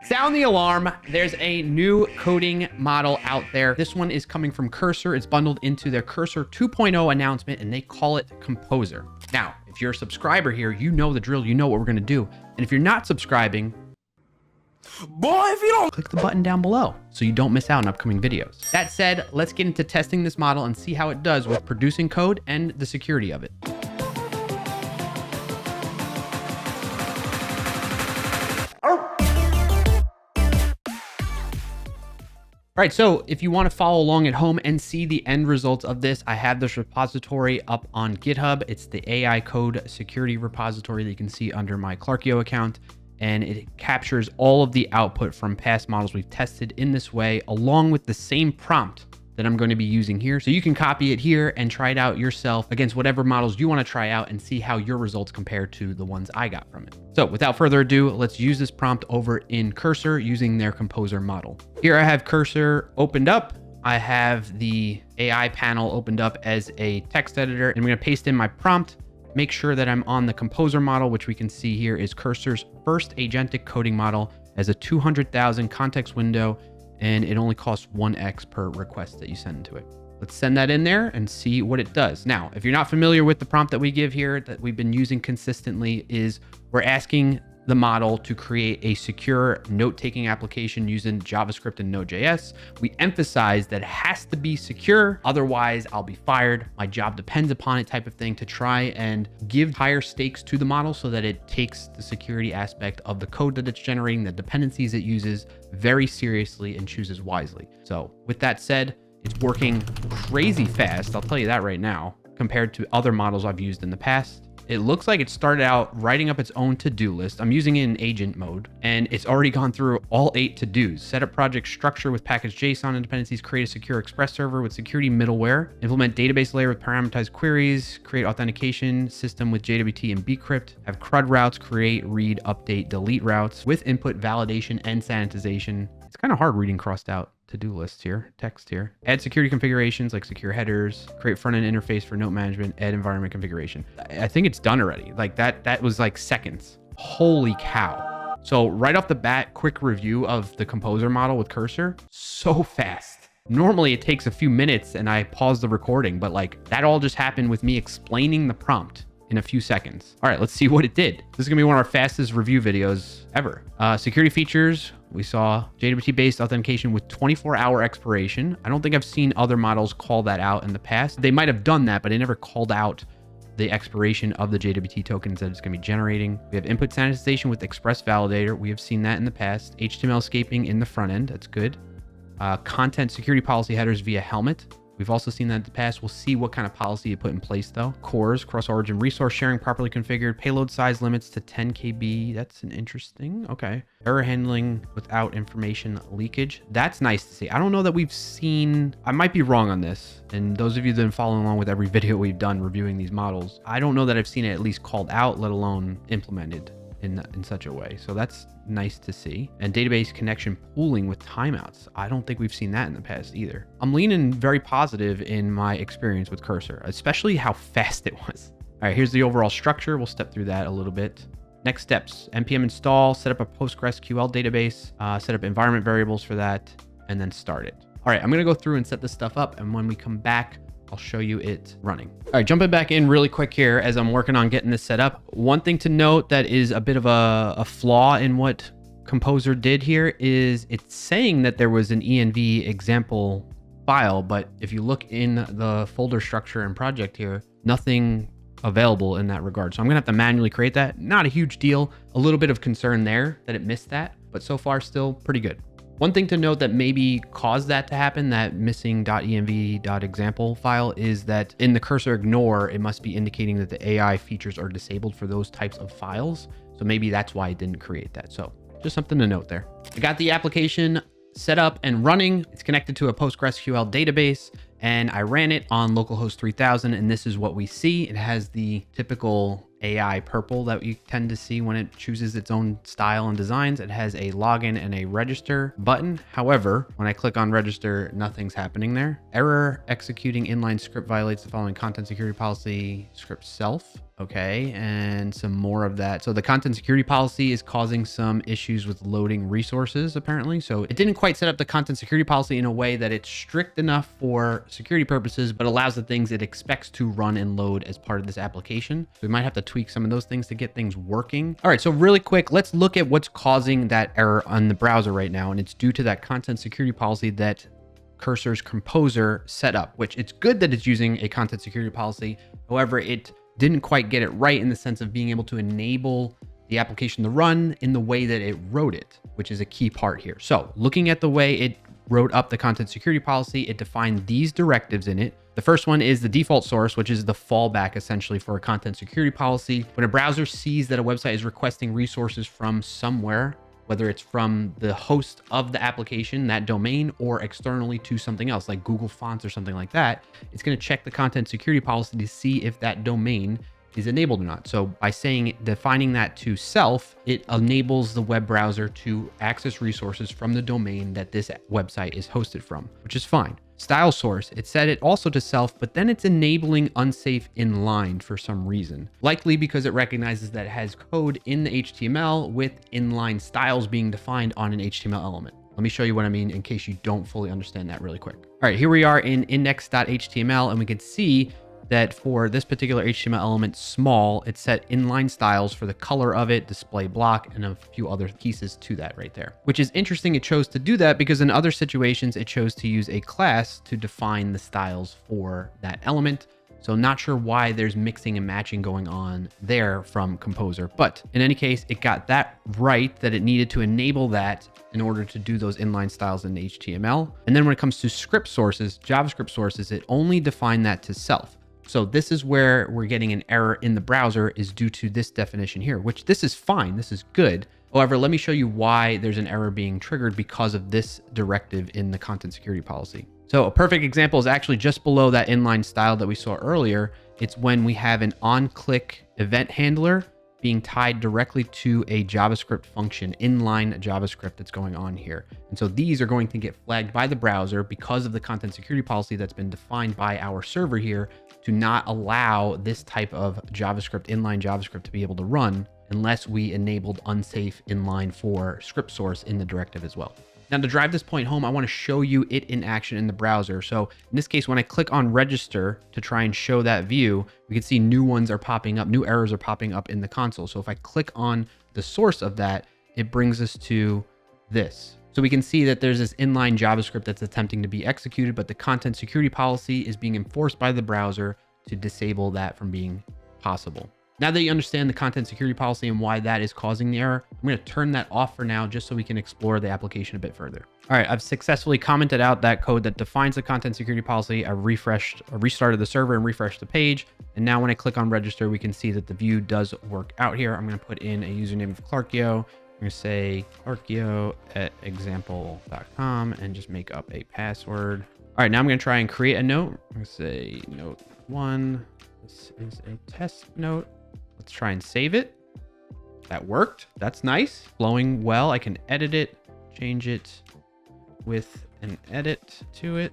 Sound the alarm. There's a new coding model out there. This one is coming from Cursor. It's bundled into their Cursor 2.0 announcement, and they call it Composer. Now, if you're a subscriber here, you know the drill. You know what we're going to do. And if you're not subscribing, boy, if you don't, click the button down below so you don't miss out on upcoming videos. That said, let's get into testing this model and see how it does with producing code and the security of it. All right, so if you want to follow along at home and see the end results of this, I have this repository up on GitHub. It's the AI code security repository that you can see under my Clarkio account, and it captures all of the output from past models we've tested in this way, along with the same prompt that I'm going to be using here. So you can copy it here and try it out yourself against whatever models you want to try out and see how your results compare to the ones I got from it. So without further ado, let's use this prompt over in Cursor using their Composer model. Here I have Cursor opened up. I have the AI panel opened up as a text editor, and I'm going to paste in my prompt. Make sure that I'm on the Composer model, which we can see here is Cursor's first agentic coding model, as a 200,000 context window, and it only costs 1x per request that you send to it. Let's send that in there and see what it does. Now, if you're not familiar with the prompt that we give here that we've been using consistently, is we're asking the model to create a secure note-taking application using JavaScript and Node.js. We emphasize that it has to be secure, otherwise I'll be fired. My job depends upon it type of thing, to try and give higher stakes to the model so that it takes the security aspect of the code that it's generating, the dependencies it uses, very seriously and chooses wisely. So with that said, it's working crazy fast. I'll tell you that right now, compared to other models I've used in the past. It looks like it started out writing up its own to-do list. I'm using it in agent mode, and it's already gone through all 8 to-dos. Set up project structure with package JSON and dependencies, create a secure express server with security middleware, implement database layer with parameterized queries, create authentication system with JWT and bcrypt, have CRUD routes, create, read, update, delete routes with input validation and sanitization. It's kind of hard reading crossed out to-do lists here, text here. Add security configurations like secure headers, create front-end interface for note management, add environment configuration. I think it's done already. Like that was like seconds. Holy cow. So right off the bat, quick review of the Composer model with Cursor. So fast. Normally it takes a few minutes and I pause the recording, but like that all just happened with me explaining the prompt in a few seconds. All right, let's see what it did. This is gonna be one of our fastest review videos ever. Security features, we saw JWT-based authentication with 24-hour expiration. I don't think I've seen other models call that out in the past. They might have done that, but they never called out the expiration of the JWT tokens that it's gonna be generating. We have input sanitization with express validator. We have seen that in the past. HTML escaping in the front end, that's good. Content security policy headers via Helmet. We've also seen that in the past. We'll see what kind of policy you put in place though. Cores, cross-origin resource sharing properly configured. Payload size limits to 10 KB. That's an interesting, okay. Error handling without information leakage. That's nice to see. I don't know that we've seen, I might be wrong on this. And those of you that have been following along with every video we've done reviewing these models, I don't know that I've seen it at least called out, let alone implemented in such a way. So that's nice to see. And database connection pooling with timeouts. I don't think we've seen that in the past either. I'm leaning very positive in my experience with Cursor, especially how fast it was. All right, here's the overall structure. We'll step through that a little bit. Next steps, npm install, set up a PostgreSQL database, set up environment variables for that, and then start it. All right, I'm gonna go through and set this stuff up, and when we come back, I'll show you it running. All right, jumping back in really quick here as I'm working on getting this set up. One thing to note that is a bit of a flaw in what Composer did here is it's saying that there was an env example file, but if you look in the folder structure and project here, nothing available in that regard. So I'm gonna have to manually create that. Not a huge deal. A little bit of concern there that it missed that, but so far still pretty good. One thing to note that maybe caused that to happen, that missing .env.example file, is that in the Cursor ignore, it must be indicating that the AI features are disabled for those types of files. So maybe that's why it didn't create that. So just something to note there. I got the application set up and running. It's connected to a PostgreSQL database, and I ran it on localhost 3000, and this is what we see. It has the typical AI purple that you tend to see when it chooses its own style and designs. It has a login and a register button. However, when I click on register, nothing's happening there. Error, executing inline script violates the following content security policy script self. Okay, and some more of that. So the content security policy is causing some issues with loading resources, apparently. So it didn't quite set up the content security policy in a way that it's strict enough for security purposes, but allows the things it expects to run and load as part of this application. So we might have to tweak some of those things to get things working. All right, so really quick, let's look at what's causing that error on the browser right now. And it's due to that content security policy that Cursor's composer set up, which it's good that it's using a content security policy. However, it didn't quite get it right in the sense of being able to enable the application to run in the way that it wrote it, which is a key part here. So looking at the way it wrote up the content security policy, it defined these directives in it. The first one is the default source, which is the fallback essentially for a content security policy. When a browser sees that a website is requesting resources from somewhere, whether it's from the host of the application, that domain, or externally to something else like Google Fonts or something like that, it's going to check the content security policy to see if that domain is enabled or not. So by defining that to self, it enables the web browser to access resources from the domain that this website is hosted from, which is fine. Style source, it set it also to self, but then it's enabling unsafe inline for some reason, likely because it recognizes that it has code in the HTML with inline styles being defined on an HTML element. Let me show you what I mean in case you don't fully understand that really quick. All right, here we are in index.html, and we can see that for this particular HTML element, small, it set inline styles for the color of it, display block, and a few other pieces to that right there, which is interesting. It chose to do that because in other situations, it chose to use a class to define the styles for that element. So not sure why there's mixing and matching going on there from Composer, but in any case, it got that right, that it needed to enable that in order to do those inline styles in HTML. And then when it comes to script sources, JavaScript sources, it only defined that to self. So this is where we're getting an error in the browser, is due to this definition here, which this is fine. This is good. However, let me show you why there's an error being triggered because of this directive in the content security policy. So a perfect example is actually just below that inline style that we saw earlier. It's when we have an on-click event handler being tied directly to a JavaScript function, inline JavaScript that's going on here. And so these are going to get flagged by the browser because of the content security policy that's been defined by our server here to not allow this type of JavaScript, inline JavaScript, to be able to run unless we enabled unsafe inline for script source in the directive as well. Now, to drive this point home, I want to show you it in action in the browser. So in this case, when I click on register to try and show that view, we can see new ones are popping up, new errors are popping up in the console. So if I click on the source of that, it brings us to this. So we can see that there's this inline JavaScript that's attempting to be executed, but the content security policy is being enforced by the browser to disable that from being possible. Now that you understand the content security policy and why that is causing the error, I'm going to turn that off for now just so we can explore the application a bit further. All right, I've successfully commented out that code that defines the content security policy. I restarted the server and refreshed the page. And now when I click on register, we can see that the view does work out here. I'm going to put in a username of Clarkio. I'm going to say clarkio@example.com and just make up a password. All right, now I'm going to try and create a note. I'm going to say note 1. This is a test note. Let's try and save it. That worked. That's nice. Flowing well. I can edit it, change it with an edit to it,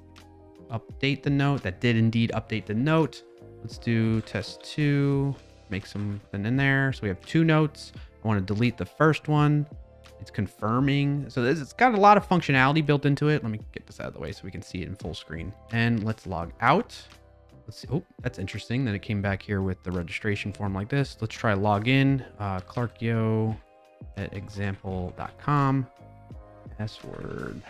update the note. That did indeed update the note. Let's do test 2, make something in there. So we have 2 notes. I want to delete the first one. It's confirming. So it's got a lot of functionality built into it. Let me get this out of the way so we can see it in full screen. And let's log out. Let's see. Oh, that's interesting that it came back here with the registration form like this. Let's try log in. Clarkio@example.com. Password.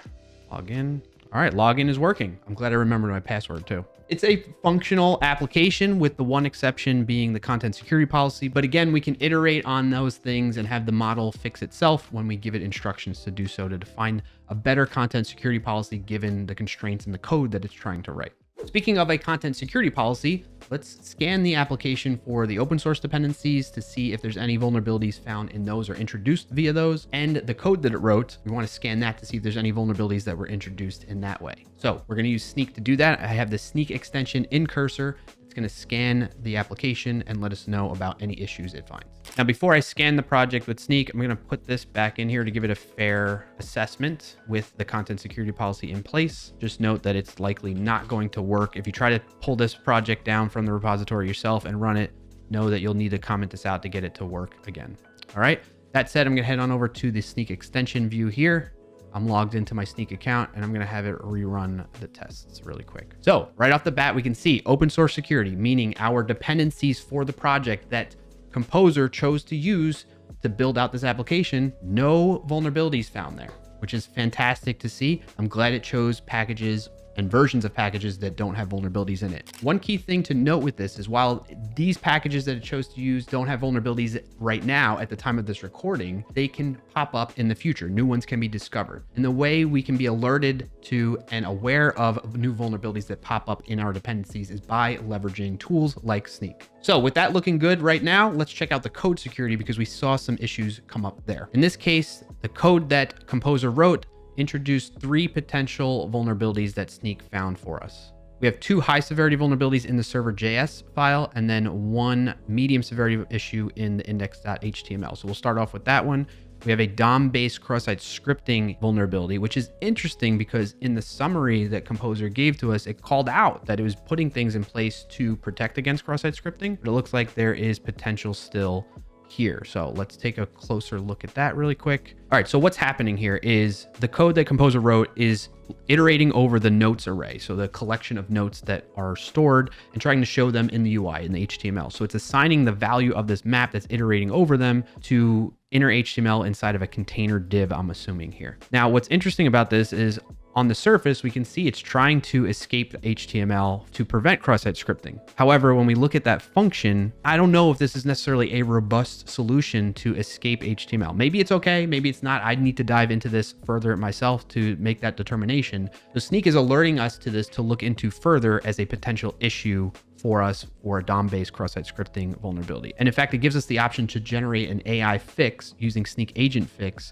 Login. All right, login is working. I'm glad I remembered my password too. It's a functional application with the one exception being the content security policy. But again, we can iterate on those things and have the model fix itself when we give it instructions to do so, to define a better content security policy given the constraints in the code that it's trying to write. Speaking of a content security policy, let's scan the application for the open source dependencies to see if there's any vulnerabilities found in those or introduced via those. And the code that it wrote, we want to scan that to see if there's any vulnerabilities that were introduced in that way. So we're going to use Snyk to do that. I have the Snyk extension in Cursor. It's going to scan the application and let us know about any issues it finds. Now, before I scan the project with Snyk, I'm going to put this back in here to give it a fair assessment with the content security policy in place. Just note that it's likely not going to work. If you try to pull this project down from the repository yourself and run it, know that you'll need to comment this out to get it to work again. All right. That said, I'm going to head on over to the Snyk extension view here. I'm logged into my Snyk account and I'm going to have it rerun the tests really quick. So right off the bat, we can see open source security, meaning our dependencies for the project that Composer chose to use to build out this application. No vulnerabilities found there, which is fantastic to see. I'm glad it chose packages and versions of packages that don't have vulnerabilities in it. One key thing to note with this is while these packages that it chose to use don't have vulnerabilities right now at the time of this recording, they can pop up in the future. New ones can be discovered. And the way we can be alerted to and aware of new vulnerabilities that pop up in our dependencies is by leveraging tools like Snyk. So with that looking good right now, let's check out the code security because we saw some issues come up there. In this case, the code that Composer wrote introduced 3 potential vulnerabilities that Snyk found for us. We have 2 high severity vulnerabilities in the server.js file and then 1 medium severity issue in the index.html. So we'll start off with that one. We have a DOM-based cross-site scripting vulnerability, which is interesting because in the summary that Composer gave to us, it called out that it was putting things in place to protect against cross-site scripting, but it looks like there is potential still here. So let's take a closer look at that really quick. All right, so what's happening here is the code that Composer wrote is iterating over the notes array. So the collection of notes that are stored and trying to show them in the UI, in the HTML. So it's assigning the value of this map that's iterating over them to inner HTML inside of a container div, I'm assuming here. Now, what's interesting about this is on the surface, we can see it's trying to escape HTML to prevent cross-site scripting. However, when we look at that function, I don't know if this is necessarily a robust solution to escape HTML. Maybe it's okay, maybe it's not. I need to dive into this further myself to make that determination. So Snyk is alerting us to this to look into further as a potential issue for us for a DOM-based cross-site scripting vulnerability. And in fact, it gives us the option to generate an AI fix using Snyk agent fix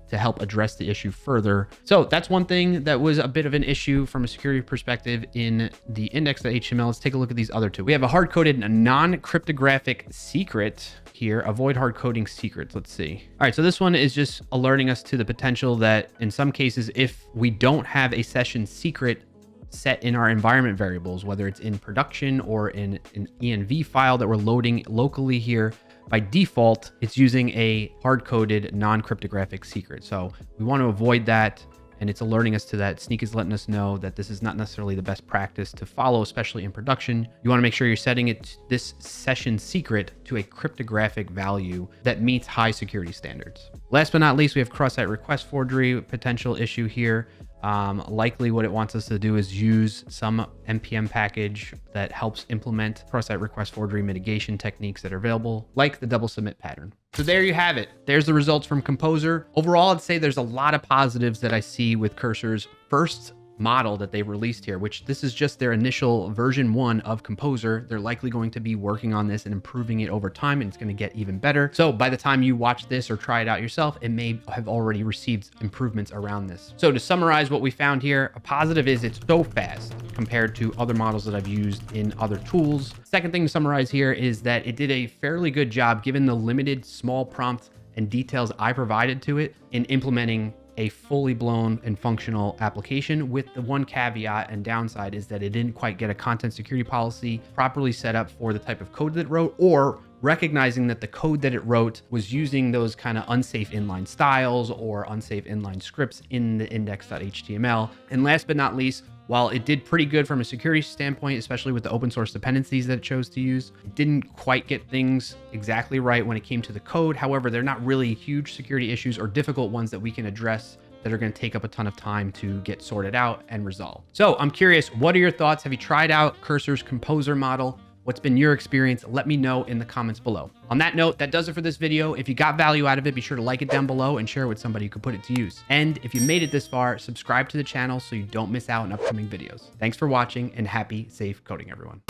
to help address the issue further. So that's one thing that was a bit of an issue from a security perspective in the index.html. Let's take a look at these other 2. We have a hard-coded non-cryptographic secret here. Avoid hard coding secrets. Let's see. All right, so this one is just alerting us to the potential that in some cases, if we don't have a session secret set in our environment variables, whether it's in production or in an env file that we're loading locally here, by default, it's using a hard-coded non-cryptographic secret. So we want to avoid that, and it's alerting us to that. Snyk is letting us know that this is not necessarily the best practice to follow, especially in production. You want to make sure you're setting this session secret to a cryptographic value that meets high security standards. Last but not least, we have cross-site request forgery potential issue here. Likely what it wants us to do is use some NPM package that helps implement cross-site request forgery mitigation techniques that are available, like the double submit pattern. So there you have it. There's the results from Composer. Overall, I'd say there's a lot of positives that I see with Cursor's first model that they released here, which this is just their initial version 1 of Composer. They're likely going to be working on this and improving it over time, and it's going to get even better. So by the time you watch this or try it out yourself, it may have already received improvements around this. So to summarize what we found here, a positive is it's so fast compared to other models that I've used in other tools. Second thing to summarize here is that it did a fairly good job given the limited small prompt and details I provided to it in implementing a fully blown and functional application, with the one caveat and downside is that it didn't quite get a content security policy properly set up for the type of code that it wrote, or recognizing that the code that it wrote was using those kind of unsafe inline styles or unsafe inline scripts in the index.html. And last but not least, while it did pretty good from a security standpoint, especially with the open source dependencies that it chose to use, it didn't quite get things exactly right when it came to the code. However, they're not really huge security issues or difficult ones that we can address that are going to take up a ton of time to get sorted out and resolved. So I'm curious, what are your thoughts? Have you tried out Cursor's Composer model? What's been your experience? Let me know in the comments below. On that note, that does it for this video. If you got value out of it, be sure to like it down below and share it with somebody who could put it to use. And if you made it this far, subscribe to the channel so you don't miss out on upcoming videos. Thanks for watching, and happy, safe coding, everyone.